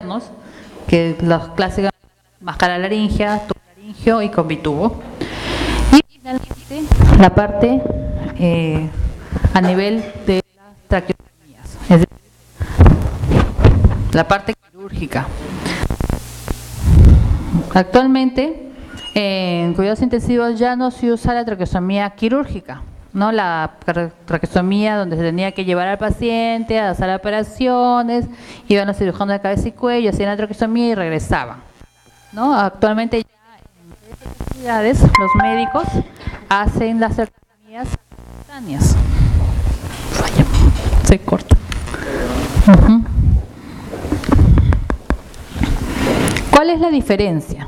internos, que los clásicos, máscara laringea, tubo laringio y combitubo. Y finalmente la parte a nivel de las traqueotomías, es decir, la parte quirúrgica. Actualmente en cuidados intensivos ya no se usa la traqueostomía quirúrgica, ¿no? La traqueostomía donde se tenía que llevar al paciente a la sala de operaciones, iban los cirujanos de cabeza y cuello, hacían la traqueostomía y regresaban, ¿no? Actualmente ya en universidades los médicos hacen las traqueostomías simultáneas. Vaya, se corta. ¿Cuál es la diferencia?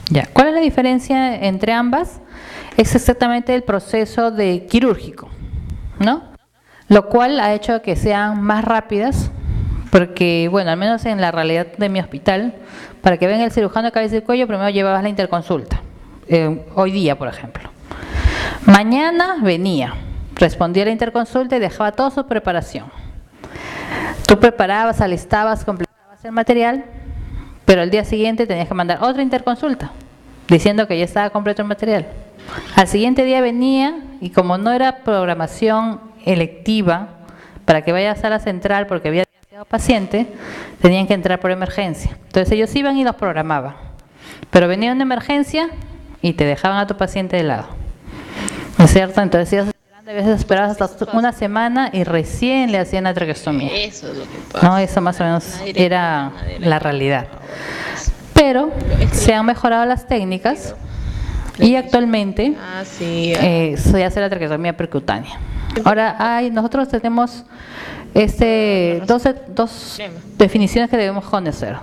Ya, ¿cuál es la diferencia entre ambas? Es exactamente el proceso de quirúrgico, ¿no? Lo cual ha hecho que sean más rápidas, porque, bueno, al menos en la realidad de mi hospital, para que venga el cirujano de cabeza y cuello, primero llevabas la interconsulta. Hoy día, por ejemplo. Mañana venía, respondía a la interconsulta y dejaba toda su preparación. Tú preparabas, alistabas, completabas el material, pero al día siguiente tenías que mandar otra interconsulta, diciendo que ya estaba completo el material. Al siguiente día venía, y como no era programación electiva, para que vaya a sala central porque había demasiado paciente, tenían que entrar por emergencia. Entonces ellos iban y los programaban. Pero venía una emergencia y te dejaban a tu paciente de lado. ¿No es cierto? Entonces ellos a veces esperabas hasta una semana y recién le hacían la traqueostomía. Eso es lo que pasa. No, eso más o menos era la realidad. Pero se han mejorado las técnicas y actualmente se hace la traqueostomía percutánea. Ahora nosotros tenemos dos definiciones que debemos conocer.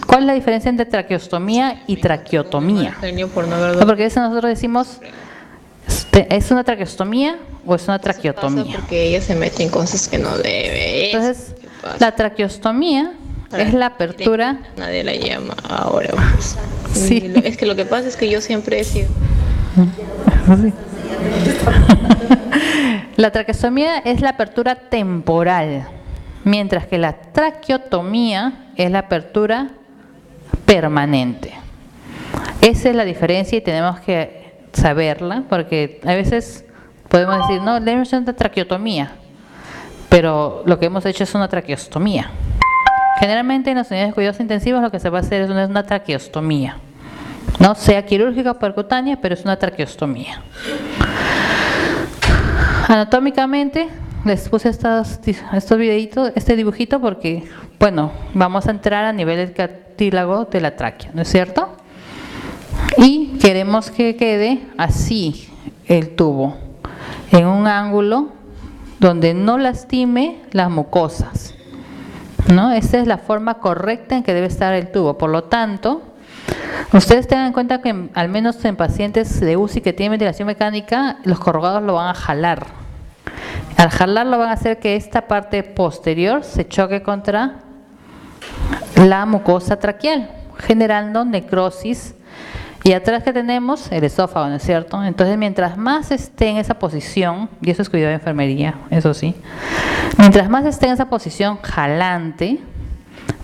¿Cuál es la diferencia entre traqueostomía y traqueotomía? Porque a veces nosotros decimos, ¿es una traqueostomía o es una traqueotomía? Porque ella se mete en cosas que no debe. Entonces, la traqueostomía es la apertura. Nadie la llama ahora. Pues. Sí. Es que lo que pasa es que yo siempre he sido. Sí. La traqueostomía es la apertura temporal, mientras que la traqueotomía es la apertura permanente. Esa es la diferencia y tenemos que saberla, porque a veces podemos decir, no, le hemos hecho una traqueotomía, pero lo que hemos hecho es una traqueostomía. Generalmente en las unidades de cuidados intensivos lo que se va a hacer es una traqueostomía, no sea quirúrgica o percutánea, pero es una traqueostomía. Anatómicamente les puse estos videitos, este dibujito porque, bueno, vamos a entrar a nivel del cartílago de la tráquea, ¿no es cierto? Y queremos que quede así el tubo, en un ángulo donde no lastime las mucosas, ¿no? Esa es la forma correcta en que debe estar el tubo. Por lo tanto, ustedes tengan en cuenta que al menos en pacientes de UCI que tienen ventilación mecánica, los corrugados lo van a jalar. Al jalarlo van a hacer que esta parte posterior se choque contra la mucosa traqueal, generando necrosis. Y atrás que tenemos el esófago, ¿no es cierto? Entonces, mientras más esté en esa posición, y eso es cuidado de enfermería, eso sí, mientras más esté en esa posición jalante,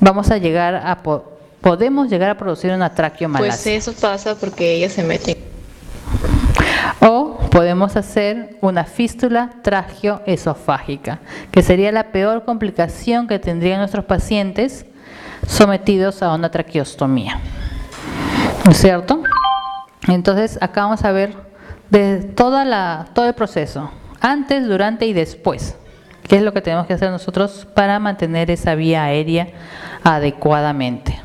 vamos a llegar a podemos llegar a producir una traqueomalacia. Pues eso pasa porque ella se mete. O podemos hacer una fístula tragioesofágica, que sería la peor complicación que tendrían nuestros pacientes sometidos a una traqueostomía. ¿No es cierto? Entonces, acá vamos a ver de todo el proceso, antes, durante y después. ¿Qué es lo que tenemos que hacer nosotros para mantener esa vía aérea adecuadamente?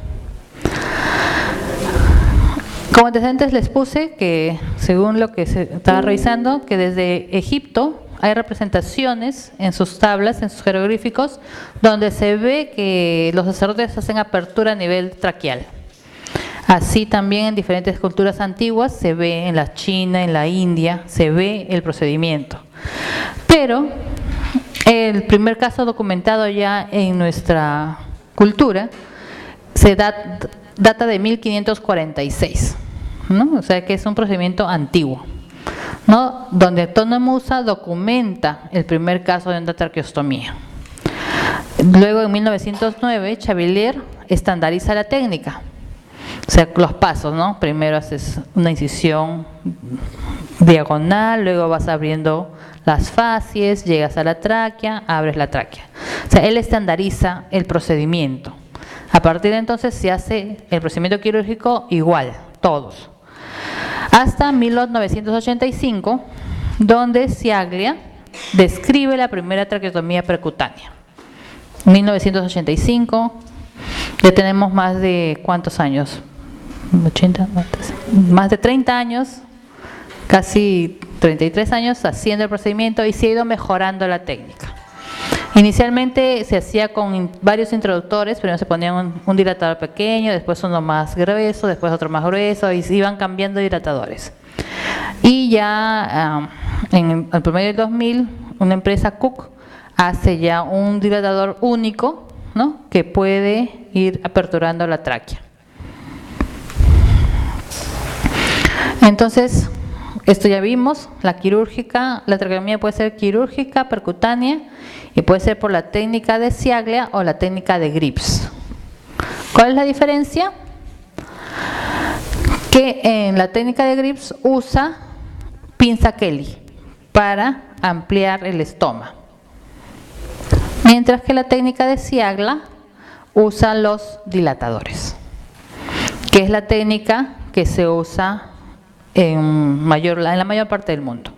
Como antecedentes les puse que, según lo que se estaba revisando, que desde Egipto hay representaciones en sus tablas, en sus jeroglíficos, donde se ve que los sacerdotes hacen apertura a nivel traqueal. Así también en diferentes culturas antiguas se ve, en la China, en la India, se ve el procedimiento. Pero el primer caso documentado ya en nuestra cultura se data de 1546, ¿no? O sea que es un procedimiento antiguo, ¿no? Donde Antonio Musa documenta el primer caso de una traqueostomía. Luego en 1909 Chavelier estandariza la técnica, o sea, los pasos, ¿no? Primero haces una incisión diagonal, luego vas abriendo las fascies, llegas a la tráquea, abres la tráquea. O sea, él estandariza el procedimiento. A partir de entonces se hace el procedimiento quirúrgico igual, todos. Hasta 1985, donde Ciaglia describe la primera traqueotomía percutánea. 1985, ya tenemos más de ¿cuántos años? 80, más de 30 años, casi 33 años haciendo el procedimiento y se ha ido mejorando la técnica. Inicialmente se hacía con varios introductores, primero se ponía un dilatador pequeño, después uno más grueso, después otro más grueso y se iban cambiando dilatadores. Y ya en el promedio del 2000, una empresa Cook hace ya un dilatador único, ¿no?, que puede ir aperturando la tráquea. Entonces, esto ya vimos, la quirúrgica, la traqueotomía puede ser quirúrgica, percutánea y puede ser por la técnica de Ciaglia o la técnica de Grips. ¿Cuál es la diferencia? Que en la técnica de Grips usa pinza Kelly para ampliar el estoma, mientras que la técnica de Ciaglia usa los dilatadores, que es la técnica que se usa en la mayor parte del mundo,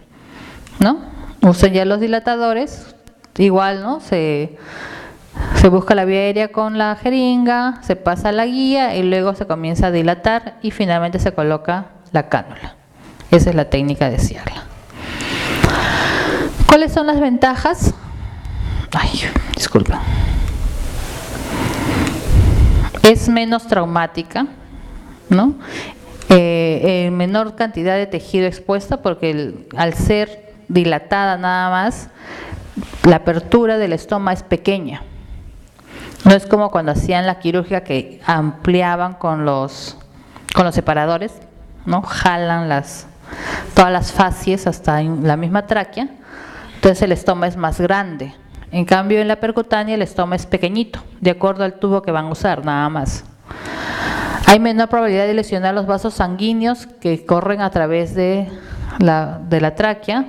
¿no? Usan ya los dilatadores, igual, ¿no? Se busca la vía aérea con la jeringa, se pasa la guía y luego se comienza a dilatar y finalmente se coloca la cánula. Esa es la técnica de Ciaglia. ¿Cuáles son las ventajas? Ay, disculpa. Es menos traumática, ¿no? Menor cantidad de tejido expuesto porque al ser dilatada nada más, la apertura del estoma es pequeña. No es como cuando hacían la quirúrgica que ampliaban con los separadores, ¿no? Jalan todas las fascies hasta la misma tráquea, entonces el estoma es más grande. En cambio en la percutánea el estoma es pequeñito, de acuerdo al tubo que van a usar, nada más. Hay menor probabilidad de lesionar los vasos sanguíneos que corren a través de la tráquea.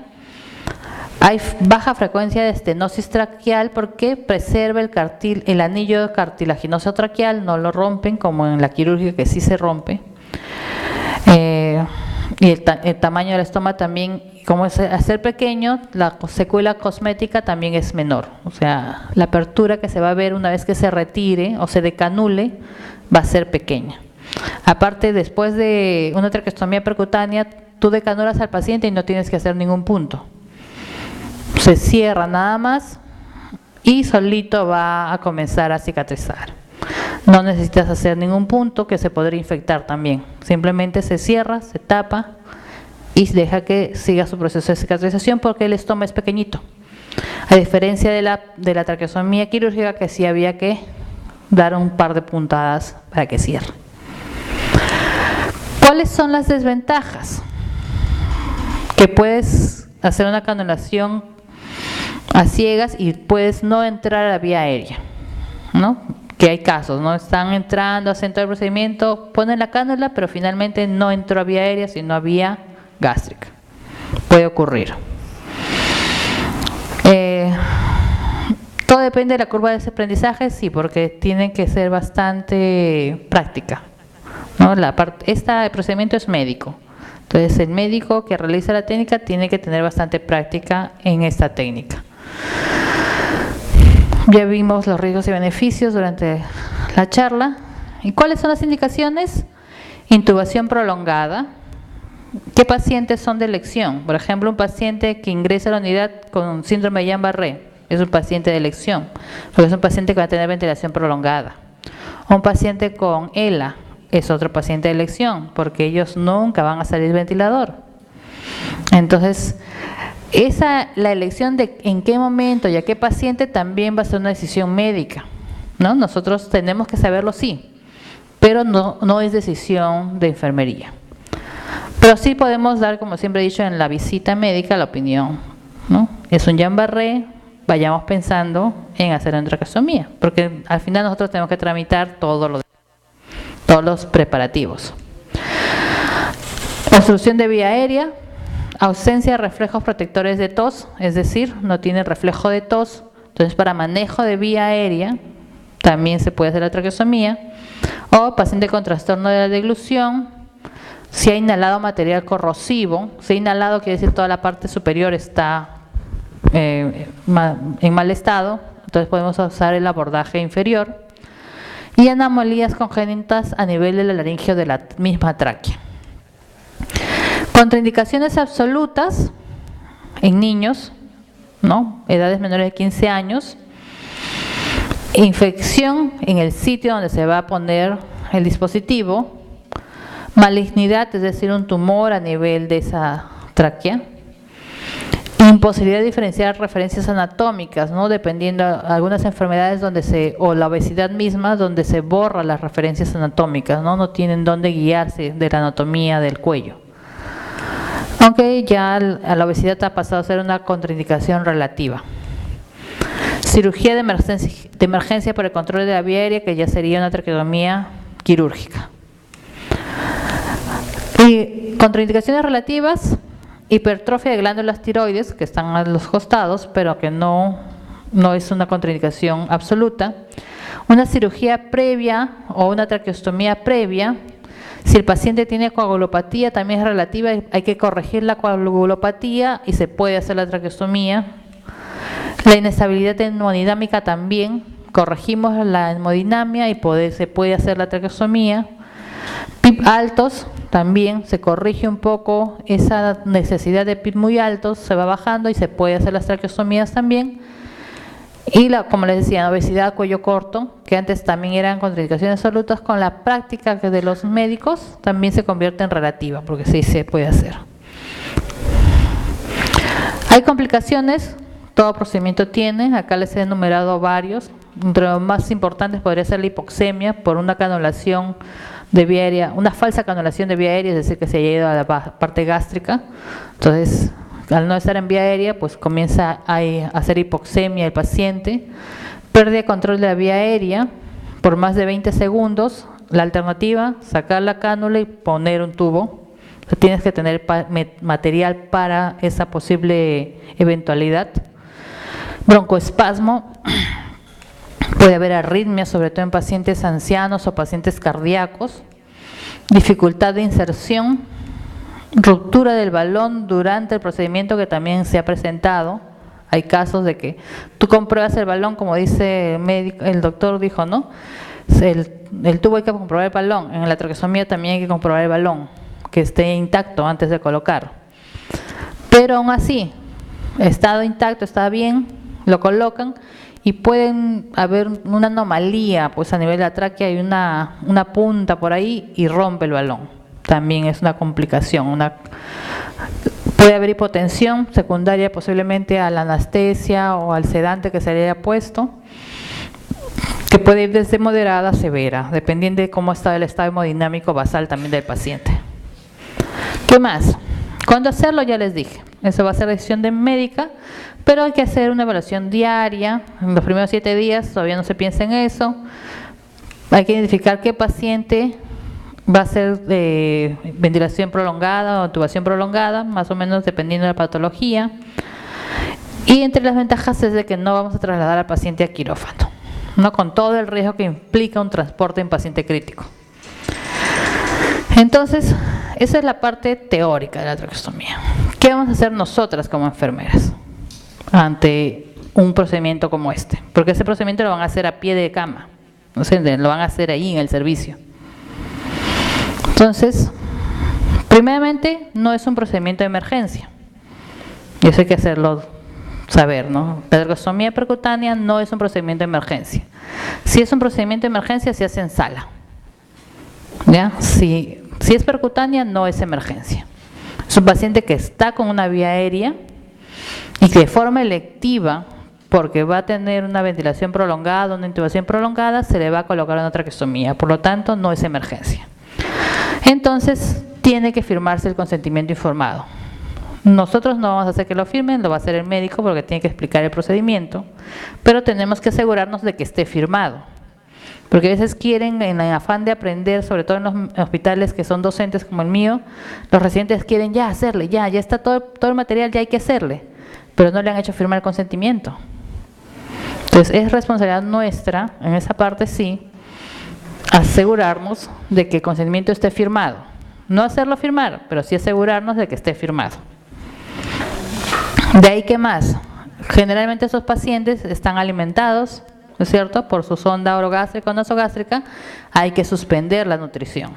Hay baja frecuencia de estenosis traqueal porque preserva el anillo cartilaginoso traqueal, no lo rompen como en la quirúrgica que sí se rompe. Y el tamaño del estoma también, como es al ser pequeño, la secuela cosmética también es menor. O sea, la apertura que se va a ver una vez que se retire o se decanule va a ser pequeña. Aparte, después de una traqueostomía percutánea, tú decanulas al paciente y no tienes que hacer ningún punto. Se cierra nada más y solito va a comenzar a cicatrizar. No necesitas hacer ningún punto que se podría infectar también. Simplemente se cierra, se tapa y deja que siga su proceso de cicatrización porque el estoma es pequeñito. A diferencia de la traqueostomía quirúrgica que sí había que dar un par de puntadas para que cierre. ¿Cuáles son las desventajas? Que puedes hacer una canulación a ciegas y puedes no entrar a la vía aérea, ¿no? Que hay casos, ¿no? Están entrando a centro del procedimiento, ponen la cánula, pero finalmente no entró a vía aérea, sino a vía gástrica. Puede ocurrir. Todo depende de la curva de ese aprendizaje, sí, porque tiene que ser bastante práctica, ¿no? Este procedimiento es médico. Entonces el médico que realiza la técnica tiene que tener bastante práctica en esta técnica. Ya vimos los riesgos y beneficios durante la charla. ¿Y cuáles son las indicaciones? Intubación prolongada. ¿Qué pacientes son de elección? Por ejemplo, un paciente que ingresa a la unidad con síndrome de Guillain-Barré es un paciente de elección, porque es un paciente que va a tener ventilación prolongada. Un paciente con ELA es otro paciente de elección, porque ellos nunca van a salir ventilador. Entonces, la elección de en qué momento y a qué paciente también va a ser una decisión médica, ¿no? Nosotros tenemos que saberlo, sí, pero no es decisión de enfermería. Pero sí podemos dar, como siempre he dicho, en la visita médica la opinión, ¿no? Es un Guillain-Barré, vayamos pensando en hacer una traqueostomía, porque al final nosotros tenemos que tramitar todos los preparativos. Obstrucción de vía aérea, ausencia de reflejos protectores de tos, es decir, no tiene reflejo de tos. Entonces, para manejo de vía aérea también se puede hacer la traqueostomía. O paciente con trastorno de la deglución, si ha inhalado material corrosivo. Si ha inhalado quiere decir toda la parte superior está en mal estado, entonces podemos usar el abordaje inferior. Y anomalías congénitas a nivel de la laringe de la misma tráquea. Contraindicaciones absolutas en niños, ¿no? Edades menores de 15 años. Infección en el sitio donde se va a poner el dispositivo. Malignidad, es decir, un tumor a nivel de esa tráquea. Imposibilidad de diferenciar referencias anatómicas, ¿no? Dependiendo de algunas enfermedades o la obesidad misma, donde se borran las referencias anatómicas, ¿no? No tienen dónde guiarse de la anatomía del cuello. Aunque ya a la obesidad ha pasado a ser una contraindicación relativa. Cirugía de emergencia por el control de la vía aérea, que ya sería una traqueotomía quirúrgica. Y contraindicaciones relativas: hipertrofia de glándulas tiroides, que están a los costados, pero que no es una contraindicación absoluta. Una cirugía previa o una traqueostomía previa. Si el paciente tiene coagulopatía, también es relativa, hay que corregir la coagulopatía y se puede hacer la traqueostomía. La inestabilidad hemodinámica también, corregimos la hemodinamia y se puede hacer la traqueostomía. PIB altos, también se corrige un poco esa necesidad de PIB muy altos, se va bajando y se puede hacer las traqueostomías también. Y como les decía, obesidad, cuello corto, que antes también eran contraindicaciones absolutas, con la práctica de los médicos también se convierte en relativa, porque sí se puede hacer. Hay complicaciones, todo procedimiento tiene, acá les he enumerado varios. Entre los más importantes podría ser la hipoxemia por una canulación de vía aérea, una falsa canulación de vía aérea, es decir, que se haya ido a la parte gástrica. Entonces, al no estar en vía aérea, pues comienza a hacer hipoxemia el paciente. Pérdida de control de la vía aérea por más de 20 segundos. La alternativa, sacar la cánula y poner un tubo. O sea, tienes que tener material para esa posible eventualidad. Broncoespasmo. Puede haber arritmias, sobre todo en pacientes ancianos o pacientes cardíacos. Dificultad de inserción. Ruptura del balón durante el procedimiento, que también se ha presentado. Hay casos de que tú compruebas el balón, como dice el doctor dijo, ¿no? El tubo hay que comprobar el balón. En la traqueostomía también hay que comprobar el balón, que esté intacto antes de colocar. Pero aún así, estado intacto, está bien, lo colocan y pueden haber una anomalía, pues a nivel de la tráquea hay una punta por ahí y rompe el balón. También es una complicación. Puede haber hipotensión secundaria posiblemente a la anestesia o al sedante que se le haya puesto, que puede ir desde moderada a severa, dependiendo de cómo está el estado hemodinámico basal también del paciente. ¿Qué más? ¿Cuándo hacerlo? Ya les dije. Eso va a ser decisión médica, pero hay que hacer una evaluación diaria. En los primeros 7 días todavía no se piensa en eso. Hay que identificar qué paciente va a ser de ventilación prolongada o intubación prolongada, más o menos dependiendo de la patología. Y entre las ventajas es de que no vamos a trasladar al paciente a quirófano, ¿no? Con todo el riesgo que implica un transporte en paciente crítico. Entonces, esa es la parte teórica de la traqueostomía. ¿Qué vamos a hacer nosotras como enfermeras ante un procedimiento como este? Porque ese procedimiento lo van a hacer a pie de cama, ¿no? Lo van a hacer ahí en el servicio. Entonces, primeramente, no es un procedimiento de emergencia. Y eso hay que hacerlo saber, ¿no? La traqueostomía percutánea no es un procedimiento de emergencia. Si es un procedimiento de emergencia, se hace en sala, ¿ya? Si es percutánea, no es emergencia. Es un paciente que está con una vía aérea y que de forma electiva, porque va a tener una ventilación prolongada, una intubación prolongada, se le va a colocar una traqueostomía. Por lo tanto, no es emergencia. Entonces, tiene que firmarse el consentimiento informado. Nosotros no vamos a hacer que lo firmen, lo va a hacer el médico porque tiene que explicar el procedimiento, pero tenemos que asegurarnos de que esté firmado. Porque a veces quieren, en el afán de aprender, sobre todo en los hospitales que son docentes como el mío, los residentes quieren ya hacerle, ya está todo el material, ya hay que hacerle, pero no le han hecho firmar el consentimiento. Entonces es responsabilidad nuestra, en esa parte sí, asegurarnos de que el consentimiento esté firmado. No hacerlo firmar, pero sí asegurarnos de que esté firmado. De ahí, ¿qué más? Generalmente esos pacientes están alimentados, ¿no es cierto?, por su sonda orogástrica o nasogástrica. Hay que suspender la nutrición.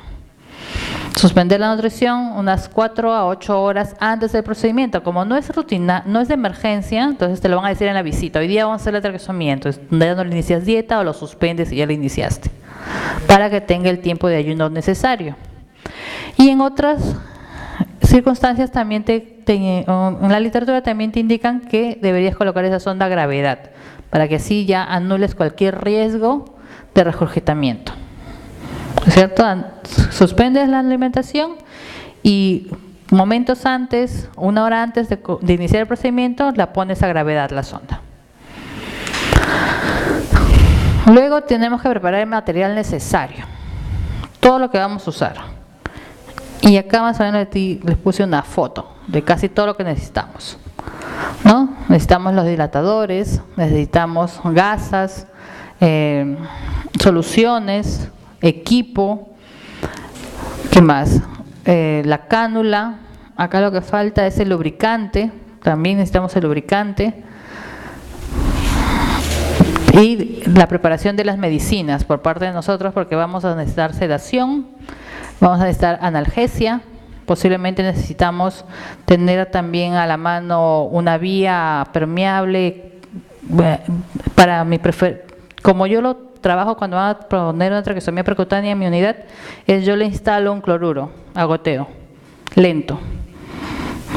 Suspender la nutrición unas 4 a 8 horas antes del procedimiento. Como no es rutina, no es de emergencia, entonces te lo van a decir en la visita. Hoy día vamos a hacer la traqueostomía, entonces ya no le inicias dieta o lo suspendes y ya le iniciaste, para que tenga el tiempo de ayuno necesario. Y en otras circunstancias también en la literatura también te indican que deberías colocar esa sonda a gravedad, para que así ya anules cualquier riesgo de regurgitamiento. ¿Cierto? Suspendes la alimentación y momentos antes, 1 hora antes de iniciar el procedimiento, la pones a gravedad la sonda. Luego tenemos que preparar el material necesario, todo lo que vamos a usar. Y acá más o menos les puse una foto de casi todo lo que necesitamos, ¿no? Necesitamos los dilatadores, necesitamos gasas, soluciones, equipo, ¿qué más? La cánula, acá lo que falta es el lubricante, también necesitamos el lubricante, y la preparación de las medicinas por parte de nosotros, porque vamos a necesitar sedación, vamos a necesitar analgesia, posiblemente necesitamos tener también a la mano una vía permeable para como yo lo trabajo cuando van a poner una traqueostomía percutánea en mi unidad, yo le instalo un cloruro a goteo, lento.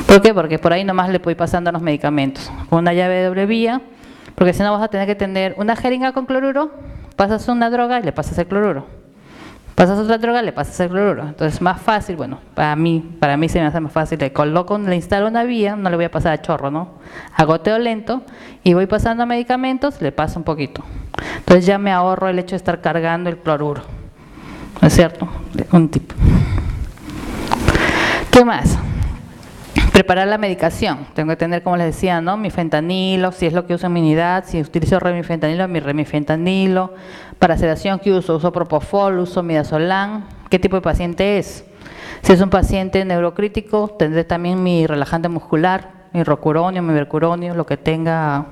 ¿Por qué? Porque por ahí nomás le voy pasando los medicamentos, con una llave de doble vía, porque si no vas a tener que tener una jeringa con cloruro, pasas una droga y le pasas el cloruro. Pasas otra droga, le pasas el cloruro. Entonces más fácil, bueno, para mí se me hace más fácil, le instalo una vía, no le voy a pasar a chorro, ¿no? A goteo lento y voy pasando medicamentos, le paso un poquito. Entonces ya me ahorro el hecho de estar cargando el cloruro, ¿no es cierto? Un tip. ¿Qué más? Preparar la medicación. Tengo que tener, como les decía, ¿no?, mi fentanilo, si es lo que uso en mi unidad, si utilizo remifentanilo, mi remifentanilo. Para sedación, ¿qué uso? Uso propofol, uso midazolam. ¿Qué tipo de paciente es? Si es un paciente neurocrítico, tendré también mi relajante muscular, mi rocuronio, mi mercuronio, lo que tenga.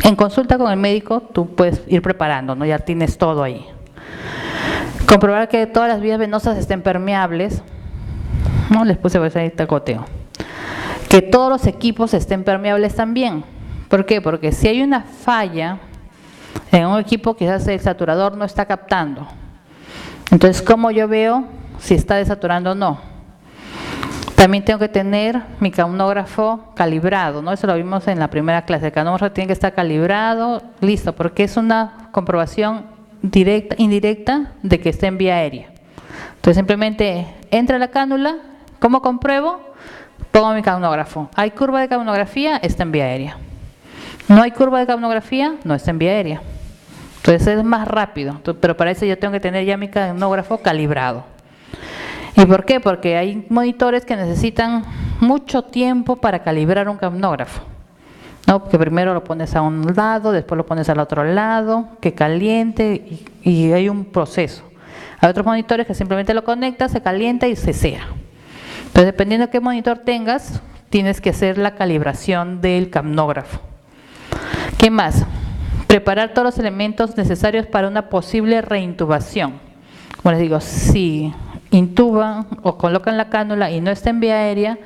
En consulta con el médico, tú puedes ir preparando, ¿no? Ya tienes todo ahí. Comprobar que todas las vías venosas estén permeables. No, les puse pues ahí tacoteo. Que todos los equipos estén permeables también. ¿Por qué? Porque si hay una falla en un equipo, quizás el saturador no está captando. Entonces, ¿cómo yo veo si está desaturando o no? También tengo que tener mi canógrafo calibrado, ¿no? Eso lo vimos en la primera clase. El canógrafo tiene que estar calibrado, listo, porque es una comprobación indirecta de que esté en vía aérea. Entonces, simplemente entra la cánula, ¿cómo compruebo? Pongo mi canógrafo. ¿Hay curva de canografía? Está en vía aérea. ¿No hay curva de canografía? No está en vía aérea. Entonces es más rápido, pero para eso yo tengo que tener ya mi canógrafo calibrado. ¿Y por qué? Porque hay monitores que necesitan mucho tiempo para calibrar un canógrafo, ¿no? Porque primero lo pones a un lado, después lo pones al otro lado, que caliente y hay un proceso. Hay otros monitores que simplemente lo conectas, se calienta y se cera. Entonces, dependiendo de qué monitor tengas, tienes que hacer la calibración del canógrafo. ¿Qué más? Preparar todos los elementos necesarios para una posible reintubación. Como les digo, si intuban o colocan la cánula y no está en vía aérea,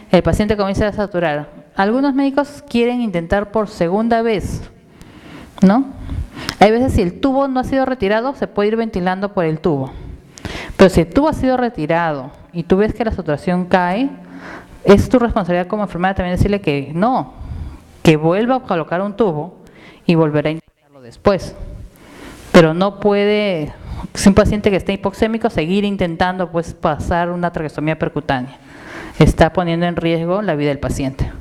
el paciente comienza a saturar. Algunos médicos quieren intentar por segunda vez, ¿no? Hay veces si el tubo no ha sido retirado, se puede ir ventilando por el tubo. Pero si el tubo ha sido retirado y tú ves que la saturación cae, es tu responsabilidad como enfermera también decirle que no, que vuelva a colocar un tubo y volverá a intentarlo después. Pero no puede, si un paciente que esté hipoxémico, seguir intentando pues pasar una traqueostomía percutánea. está poniendo en riesgo la vida del paciente.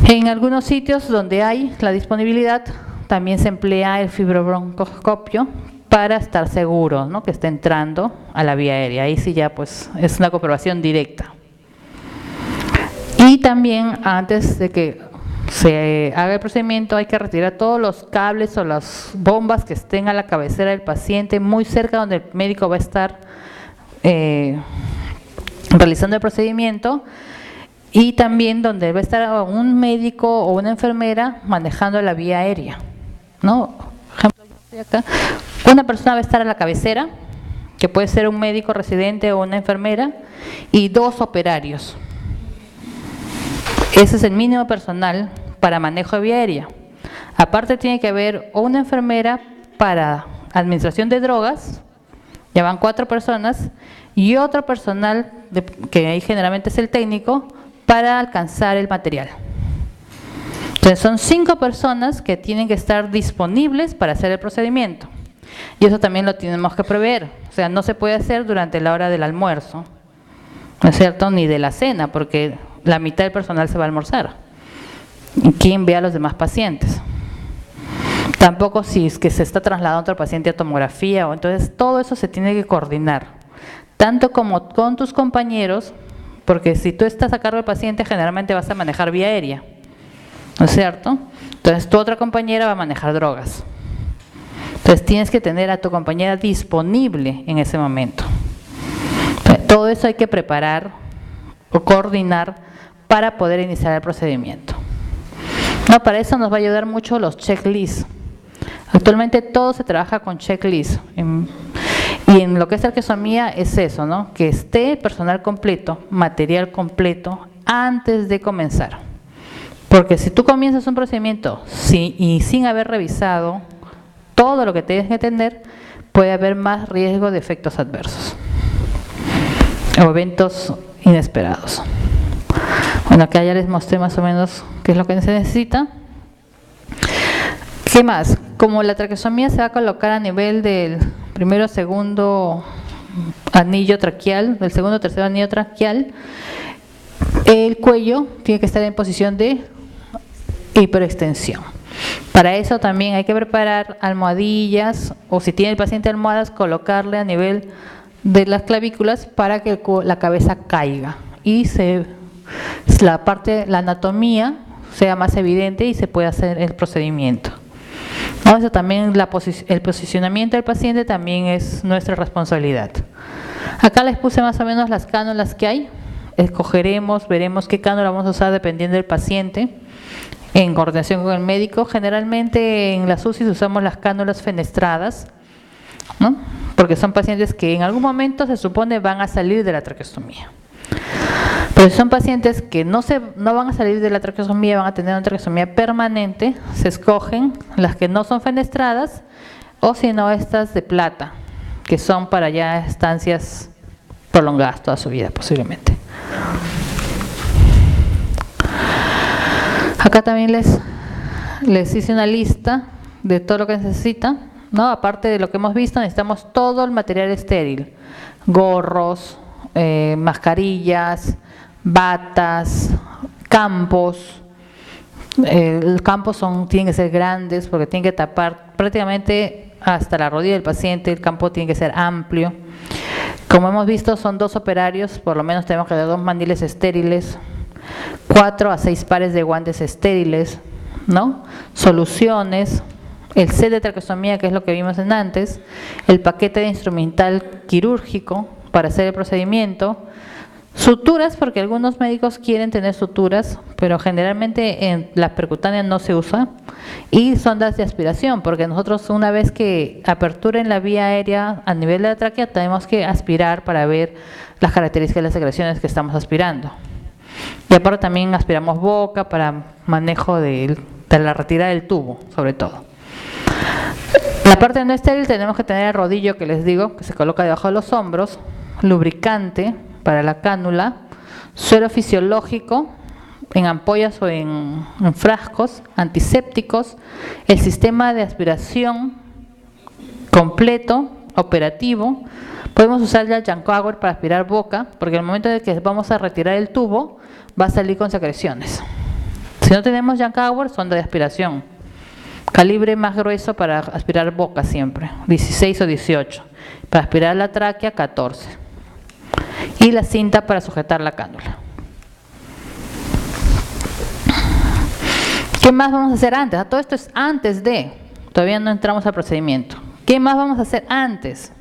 En algunos sitios donde hay la disponibilidad, también se emplea el fibrobroncoscopio para estar seguro, ¿no?, que está entrando a la vía aérea. Ahí sí ya pues es una comprobación directa. Y también antes de que se haga el procedimiento hay que retirar todos los cables o las bombas que estén a la cabecera del paciente, muy cerca donde el médico va a estar realizando el procedimiento, y también donde va a estar un médico o una enfermera manejando la vía aérea, ¿no? Por ejemplo, yo estoy acá. Una persona va a estar a la cabecera, que puede ser un médico residente o una enfermera, y 2 operarios. Ese es el mínimo personal para manejo de vía aérea. Aparte tiene que haber una enfermera para administración de drogas, ya van 4 personas, y otro personal, que ahí generalmente es el técnico, para alcanzar el material. Entonces son 5 personas que tienen que estar disponibles para hacer el procedimiento. Y eso también lo tenemos que prever. O sea, no se puede hacer durante la hora del almuerzo, ¿no es cierto?, ni de la cena, porque la mitad del personal se va a almorzar. ¿Y quién ve a los demás pacientes? Tampoco si es que se está trasladando otro paciente a tomografía, o entonces todo eso se tiene que coordinar, tanto como con tus compañeros, porque si tú estás a cargo del paciente generalmente vas a manejar vía aérea, ¿no es cierto? Entonces tu otra compañera va a manejar drogas. Entonces tienes que tener a tu compañera disponible en ese momento. Entonces, todo eso hay que preparar o coordinar para poder iniciar el procedimiento. No, para eso nos va a ayudar mucho los checklists. Actualmente todo se trabaja con checklists. Y en lo que es arqueosomía es eso, ¿no?, que esté personal completo, material completo antes de comenzar. Porque si tú comienzas un procedimiento y sin haber revisado todo lo que tienes que tener, puede haber más riesgo de efectos adversos o eventos inesperados. Bueno, acá ya les mostré más o menos qué es lo que se necesita. ¿Qué más? Como la traqueostomía se va a colocar a nivel del primero o segundo anillo traqueal, del segundo o tercer anillo traqueal, el cuello tiene que estar en posición de hiperextensión. Para eso también hay que preparar almohadillas, o si tiene el paciente almohadas, colocarle a nivel de las clavículas para que la cabeza caiga y la anatomía sea más evidente y se pueda hacer el procedimiento. ¿No? Eso también, el posicionamiento del paciente también es nuestra responsabilidad. Acá les puse más o menos las cánulas que hay. Escogeremos, veremos qué cánula vamos a usar dependiendo del paciente, en coordinación con el médico. Generalmente en las UCIs usamos las cánulas fenestradas, ¿no?, porque son pacientes que en algún momento se supone van a salir de la traqueostomía. Pero si son pacientes que no van a salir de la traqueostomía, van a tener una traqueostomía permanente, se escogen las que no son fenestradas, o si no, estas de plata, que son para ya estancias prolongadas toda su vida posiblemente. Acá también les hice una lista de todo lo que necesita, ¿no? Aparte de lo que hemos visto, necesitamos todo el material estéril: gorros, mascarillas, batas, campos. Los campos tienen que ser grandes porque tienen que tapar prácticamente hasta la rodilla del paciente. El campo tiene que ser amplio. Como hemos visto, son 2 operarios, por lo menos tenemos que dar 2 mandiles estériles, 4 a 6 pares de guantes estériles, ¿no? Soluciones, el set de traqueostomía, que es lo que vimos antes, el paquete de instrumental quirúrgico para hacer el procedimiento, suturas, porque algunos médicos quieren tener suturas, pero generalmente en la percutánea no se usa, y sondas de aspiración, porque nosotros, una vez que aperturen la vía aérea a nivel de la tráquea, tenemos que aspirar para ver las características de las secreciones que estamos aspirando. Y aparte también aspiramos boca para manejo de la retirada del tubo, sobre todo. La parte no estéril tenemos que tener el rodillo que les digo, que se coloca debajo de los hombros, lubricante para la cánula, suero fisiológico en ampollas o en frascos, antisépticos, el sistema de aspiración completo, operativo, Podemos usar ya el Jankower para aspirar boca, porque en el momento en que vamos a retirar el tubo, va a salir con secreciones. Si no tenemos Jankower, sonda de aspiración. Calibre más grueso para aspirar boca siempre, 16 o 18. Para aspirar la tráquea, 14. Y la cinta para sujetar la cánula. ¿Qué más vamos a hacer antes? Todo esto es antes de, todavía no entramos al procedimiento. ¿Qué más vamos a hacer antes?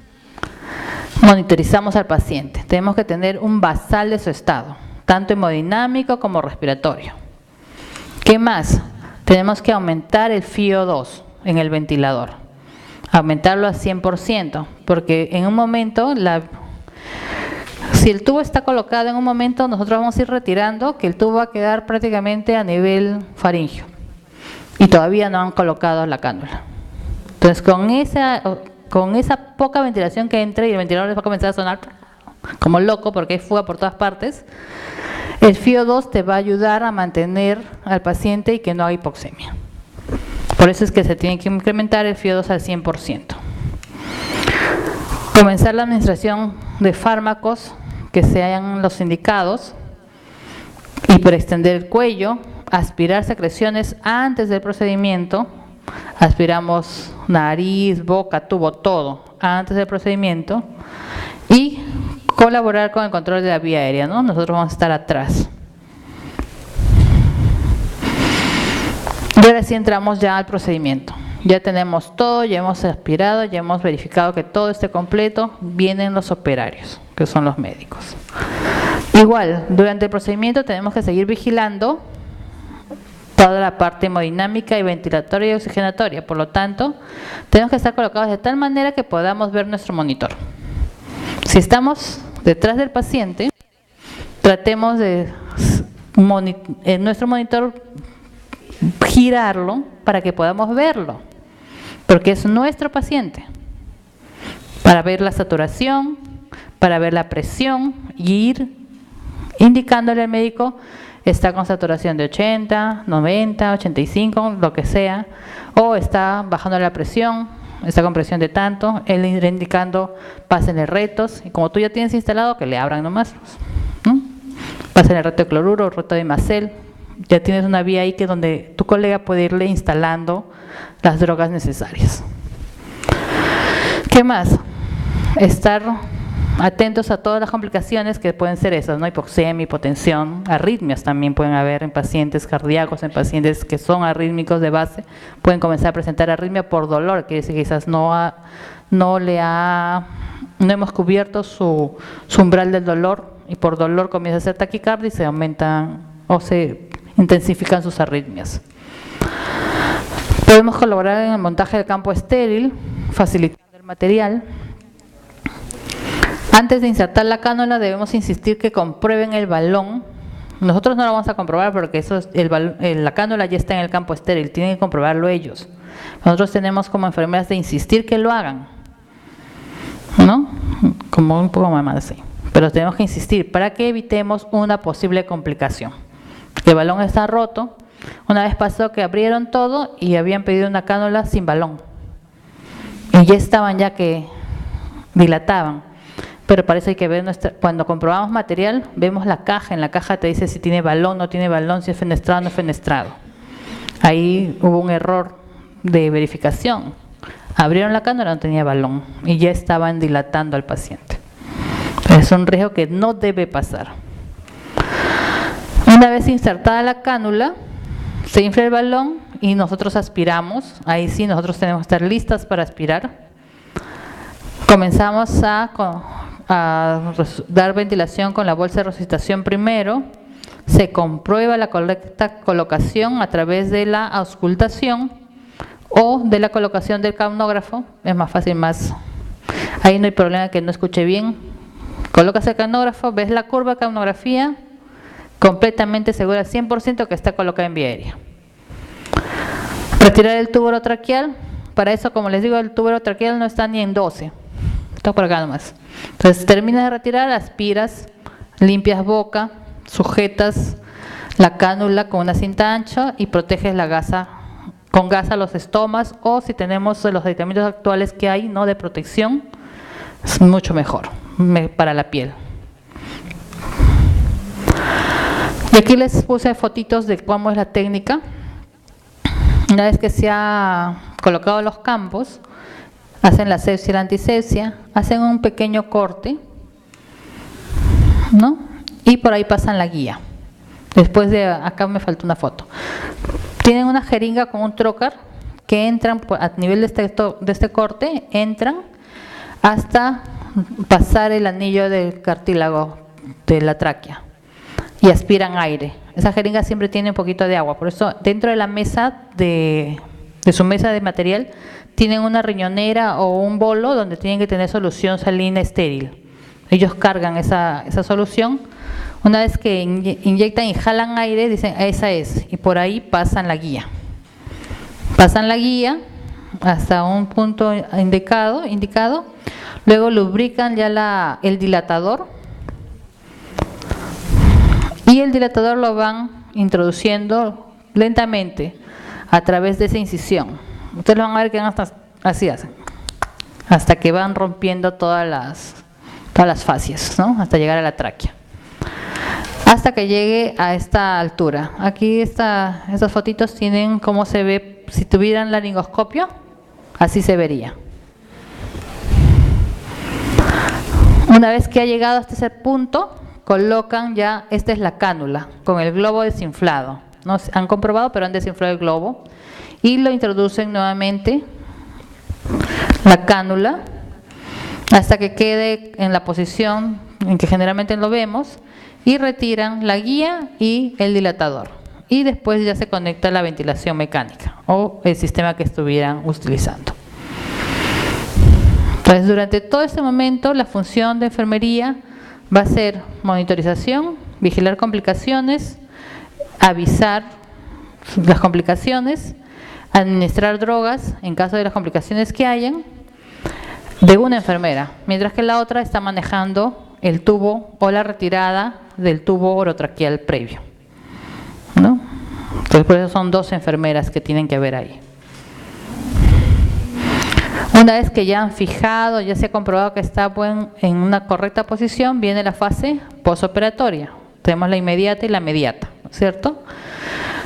Monitorizamos al paciente. Tenemos que tener un basal de su estado, tanto hemodinámico como respiratorio. ¿Qué más? Tenemos que aumentar el FiO2 en el ventilador, aumentarlo a 100%, porque en un momento, si el tubo está colocado en un momento, nosotros vamos a ir retirando, que el tubo va a quedar prácticamente a nivel faríngeo, y todavía no han colocado la cánula. Entonces, con esa poca ventilación que entre, y el ventilador les va a comenzar a sonar como loco, porque hay fuga por todas partes, el FiO2 te va a ayudar a mantener al paciente y que no haga hipoxemia. Por eso es que se tiene que incrementar el FiO2 al 100%. Comenzar la administración de fármacos que sean los indicados, hiperextender el cuello, aspirar secreciones antes del procedimiento, aspiramos nariz, boca, tubo, todo antes del procedimiento, y colaborar con el control de la vía aérea, ¿no? Nosotros vamos a estar atrás. Y ahora sí entramos ya al procedimiento. Ya tenemos todo, ya hemos aspirado, ya hemos verificado que todo esté completo. Vienen los operarios, que son los médicos. Igual, durante el procedimiento tenemos que seguir vigilando toda la parte hemodinámica y ventilatoria y oxigenatoria. Por lo tanto, tenemos que estar colocados de tal manera que podamos ver nuestro monitor. Si estamos detrás del paciente, tratemos de en nuestro monitor girarlo para que podamos verlo, porque es nuestro paciente, para ver la saturación, para ver la presión y ir indicándole al médico: está con saturación de 80, 90, 85, lo que sea, o está bajando la presión, está con presión de tanto. Él irá indicando: pásenle retos, y como tú ya tienes instalado, que le abran nomás, ¿no? Pásenle reto de cloruro, reto de Imacel. Ya tienes una vía ahí que donde tu colega puede irle instalando las drogas necesarias. ¿Qué más? Estar atentos a todas las complicaciones que pueden ser esas, ¿no? Hipoxemia, hipotensión, arritmias también pueden haber en pacientes cardíacos, en pacientes que son arrítmicos de base, pueden comenzar a presentar arritmia por dolor, quiere decir que quizás no hemos cubierto su umbral del dolor, y por dolor comienza a hacer taquicardia y se aumentan o se intensifican sus arritmias. Podemos colaborar en el montaje del campo estéril, facilitando el material. Antes de insertar la cánula debemos insistir que comprueben el balón. Nosotros no lo vamos a comprobar porque la cánula ya está en el campo estéril, tienen que comprobarlo ellos. Nosotros tenemos como enfermeras de insistir que lo hagan, ¿no? Como un poco más así. Pero tenemos que insistir para que evitemos una posible complicación. El balón está roto. Una vez pasó que abrieron todo y habían pedido una cánula sin balón. Y ya estaban que dilataban. Pero parece hay que ver cuando comprobamos material, vemos la caja. En la caja te dice si tiene balón, no tiene balón, si es fenestrado o no es fenestrado. Ahí hubo un error de verificación. Abrieron la cánula, no tenía balón y ya estaban dilatando al paciente. Es un riesgo que no debe pasar. Una vez insertada la cánula, se infla el balón y nosotros aspiramos. Ahí sí, nosotros tenemos que estar listas para aspirar. Comenzamos a dar ventilación con la bolsa de resucitación primero. Se comprueba la correcta colocación a través de la auscultación o de la colocación del canógrafo. Es más fácil, ahí no hay problema que no escuche bien. Colocas el canógrafo, ves la curva de canografía, completamente segura al 100% que está colocada en vía aérea. Retirar el tubo orotraqueal. Para eso, como les digo, el tubo orotraqueal no está ni en 12, está por acá nomás. Entonces terminas de retirar, aspiras, limpias boca, sujetas la cánula con una cinta ancha y proteges la gasa, con gasa los estomas, o si tenemos los aditamentos actuales que hay, ¿no?, de protección, Es mucho mejor para la piel. Y aquí les puse fotitos de cómo es la técnica. Una vez que se ha colocado los campos, hacen la asepsia y la antisepsia, hacen un pequeño corte, ¿no? Y por ahí pasan la guía. Después de, acá me faltó una foto. Tienen una jeringa con un trocar que entran a nivel de este corte, entran hasta pasar el anillo del cartílago de la tráquea y aspiran aire. Esa jeringa siempre tiene un poquito de agua, por eso dentro de la mesa de su mesa de material tienen una riñonera o un bolo donde tienen que tener solución salina estéril. Ellos cargan esa solución. Una vez que inyectan y jalan aire, dicen esa es, y por ahí pasan la guía. Pasan la guía hasta un punto indicado, luego lubrican ya el dilatador, y el dilatador lo van introduciendo lentamente a través de esa incisión. Ustedes van a ver que así hacen, hasta que van rompiendo todas las fascias, ¿no? Hasta llegar a la tráquea, hasta que llegue a esta altura. Aquí estas fotitos tienen cómo se ve si tuvieran laringoscopio, así se vería. Una vez que ha llegado hasta ese punto, colocan ya, esta es la cánula, con el globo desinflado. No han comprobado, pero han desinflado el globo. Y lo introducen nuevamente, la cánula, hasta que quede en la posición en que generalmente lo vemos, y retiran la guía y el dilatador. Y después ya se conecta la ventilación mecánica o el sistema que estuvieran utilizando. Entonces, durante todo este momento, la función de enfermería va a ser monitorización, vigilar complicaciones, avisar las complicaciones, administrar drogas en caso de las complicaciones que hayan, de una enfermera, mientras que la otra está manejando el tubo o la retirada del tubo orotraqueal previo, ¿no? Entonces, por eso son 2 enfermeras que tienen que ver ahí. Una vez que ya han fijado, ya se ha comprobado que está en una correcta posición, viene la fase posoperatoria. Tenemos la inmediata y la mediata, ¿cierto?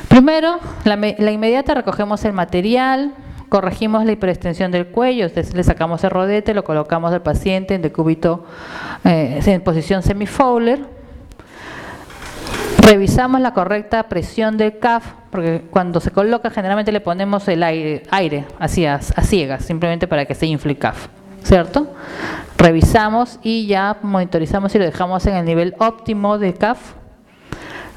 Primero, la inmediata, recogemos el material, corregimos la hiperextensión del cuello, le sacamos el rodete, lo colocamos al paciente en decúbito en posición semi-Fowler. Revisamos la correcta presión del CAF, porque cuando se coloca generalmente le ponemos el aire así a ciegas, simplemente para que se infle el CAF, ¿cierto? Revisamos y ya monitorizamos y lo dejamos en el nivel óptimo de CAF.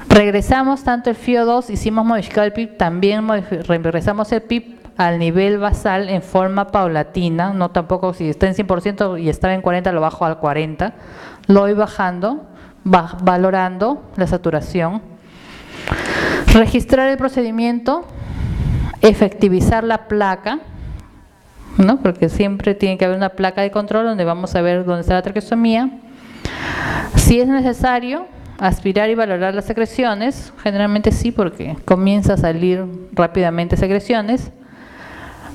Regresamos tanto el FiO2, hicimos modificar el PIB, también regresamos el PIB al nivel basal en forma paulatina, no tampoco si está en 100% y estaba en 40 lo bajo al 40, lo voy bajando, valorando la saturación. Registrar el procedimiento, efectivizar la placa, ¿no? Porque siempre tiene que haber una placa de control donde vamos a ver dónde está la traqueostomía. Si es necesario, aspirar y valorar las secreciones, generalmente sí, porque comienza a salir rápidamente secreciones.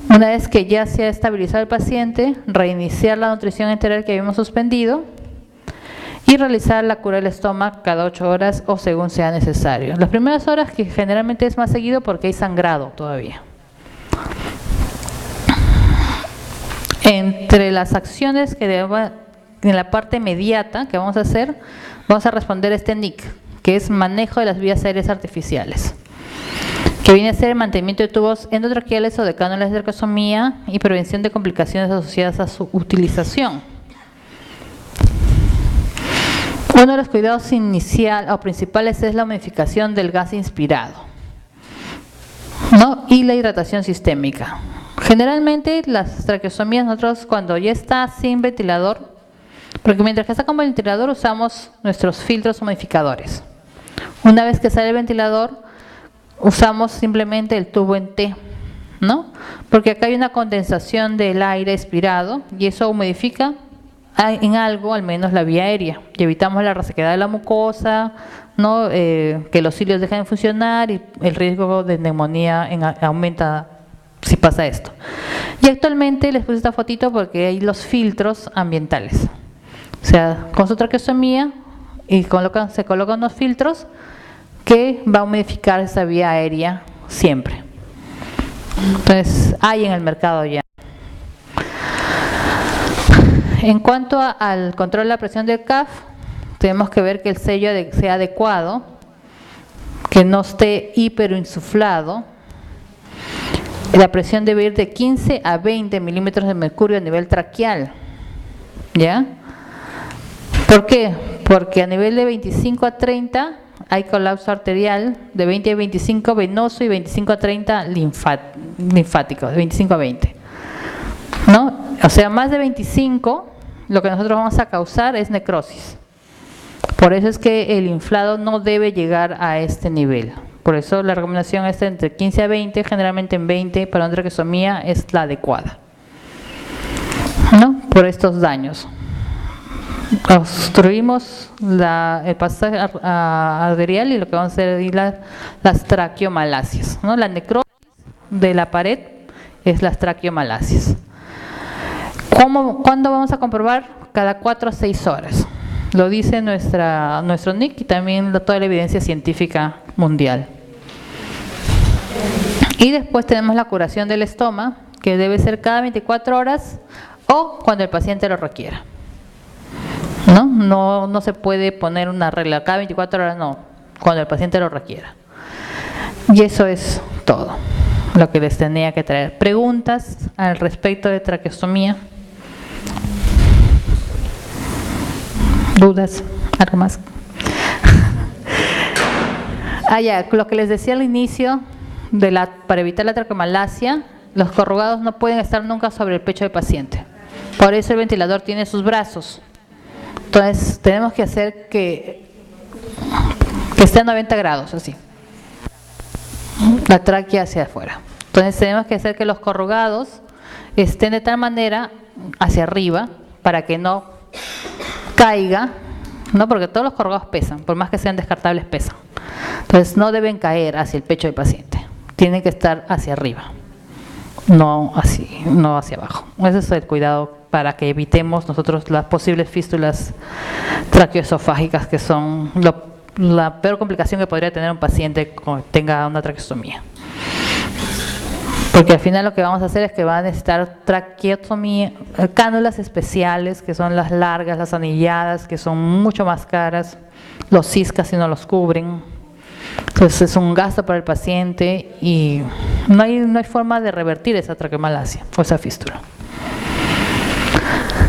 Una vez que ya se ha estabilizado el paciente, reiniciar la nutrición enteral que habíamos suspendido y realizar la cura del estómago cada 8 horas o según sea necesario. Las primeras horas, que generalmente es más seguido porque hay sangrado todavía. Entre las acciones que en la parte inmediata que vamos a hacer, vamos a responder este NIC, que es manejo de las vías aéreas artificiales, que viene a ser el mantenimiento de tubos endotraqueales o de cánulas de traqueostomía y prevención de complicaciones asociadas a su utilización. Uno de los cuidados iniciales o principales es la humidificación del gas inspirado, ¿no? Y la hidratación sistémica. Generalmente las traqueostomías, nosotros cuando ya está sin ventilador, porque mientras que está con ventilador usamos nuestros filtros humidificadores. Una vez que sale el ventilador, usamos simplemente el tubo en T, ¿no? Porque acá hay una condensación del aire expirado y eso humidifica en algo, al menos la vía aérea, y evitamos la resequedad de la mucosa, ¿no? Que los cilios dejen de funcionar y el riesgo de neumonía aumenta si pasa esto. Y actualmente les puse esta fotito porque hay los filtros ambientales. O sea, con su traqueostomía y se colocan unos filtros que va a humidificar esa vía aérea siempre. Entonces, hay en el mercado ya. En cuanto al control de la presión del CAF, tenemos que ver que el sello sea adecuado, que no esté hiperinsuflado. La presión debe ir de 15 a 20 milímetros de mercurio a nivel traqueal. ¿Ya? ¿Por qué? Porque a nivel de 25 a 30 hay colapso arterial, de 20 a 25 venoso y 25 a 30 linfático, de 25 a 20. ¿No? O sea, más de 25, lo que nosotros vamos a causar es necrosis. Por eso es que el inflado no debe llegar a este nivel. Por eso la recomendación es entre 15 a 20, generalmente en 20 para una traqueostomía es la adecuada, ¿no? Por estos daños. Obstruimos el pasaje arterial y lo que vamos a hacer es las traqueomalacias, ¿no? La necrosis de la pared es las traqueomalacias. ¿Cuándo vamos a comprobar? Cada 4 a 6 horas. Lo dice nuestro NIC y también toda la evidencia científica mundial. Y después tenemos la curación del estoma, que debe ser cada 24 horas o cuando el paciente lo requiera. No se puede poner una regla, cada 24 horas no, cuando el paciente lo requiera. Y eso es todo lo que les tenía que traer. ¿Preguntas al respecto de traqueostomía? ¿Dudas? ¿Algo más? Ya, lo que les decía al inicio, para evitar la traqueomalacia, los corrugados no pueden estar nunca sobre el pecho del paciente. Por eso el ventilador tiene sus brazos. Entonces tenemos que hacer que esté a 90 grados, así. La tráquea hacia afuera. Entonces tenemos que hacer que los corrugados estén de tal manera hacia arriba para que no caiga, ¿no? Porque todos los corrugados pesan, por más que sean descartables pesan. Entonces no deben caer hacia el pecho del paciente, tienen que estar hacia arriba, no hacia abajo. Ese es el cuidado para que evitemos nosotros las posibles fístulas traqueoesofágicas, que son la peor complicación que podría tener un paciente que tenga una traqueostomía. Porque al final lo que vamos a hacer es que va a necesitar traqueotomía, cánulas especiales, que son las largas, las anilladas, que son mucho más caras, los CIS casi no los cubren. Entonces es un gasto para el paciente y no hay forma de revertir esa traqueomalacia o esa fístula.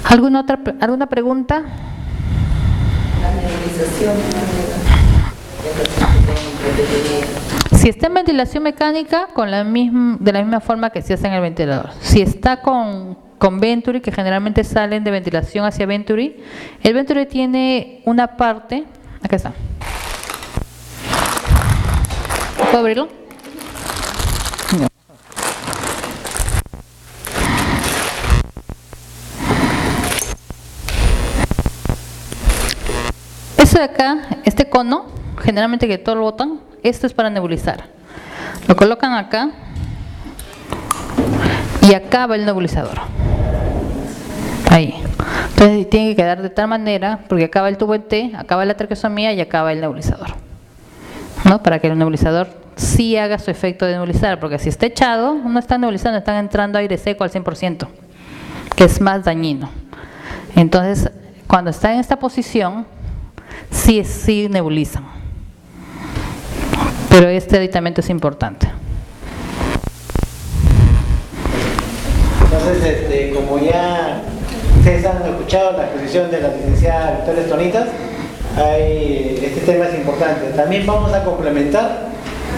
¿Alguna pregunta? La nebulización. Si está en ventilación mecánica, de la misma forma que se hace en el ventilador. Si está con Venturi, que generalmente salen de ventilación hacia Venturi, el Venturi tiene una parte, acá está. ¿Puedo abrirlo? No. Eso de acá, este cono, generalmente que todo lo botan, esto es para nebulizar. Lo colocan acá y acá va el nebulizador. Ahí. Entonces tiene que quedar de tal manera, porque acá va el tubo en T, acá va la traqueostomía y acá va el nebulizador, ¿no? Para que el nebulizador sí haga su efecto de nebulizar, porque si está echado, no están nebulizando, están entrando aire seco al 100%, que es más dañino. Entonces, cuando está en esta posición, sí nebulizan. Pero este aditamento es importante. Entonces, como ya ustedes han escuchado la exposición de la licenciada Victoria Estonitas, este tema es importante. También vamos a complementar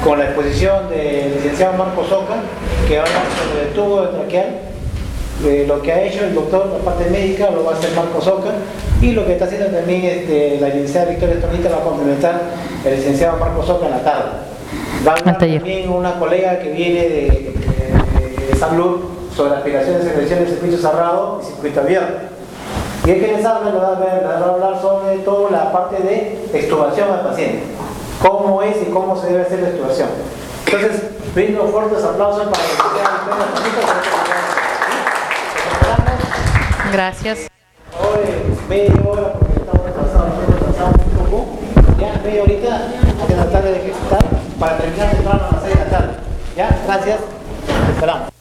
con la exposición del licenciado Marcos Oca, que va a hablar sobre el tubo traqueal. Lo que ha hecho el doctor, la parte médica, lo va a hacer Marcos Oca, y lo que está haciendo también la licenciada Victoria Estonita va a complementar el licenciado Marcos Oca en la tarde. Va a hablar también una colega que viene de salud sobre aspiraciones y secreciones de circuito cerrado y circuito abierto. Y el que les habla le va a hablar sobre todo la parte de extubación al paciente, cómo es y cómo se debe hacer la extubación. Entonces, brindo fuertes aplausos para que Victoria Tonita. Gracias. Hoy media hora porque estamos retrasados un poco. Ya, media horita hay que tratar de ejecutar para terminar temprano a las 6 de la tarde. Ya, gracias. Esperamos.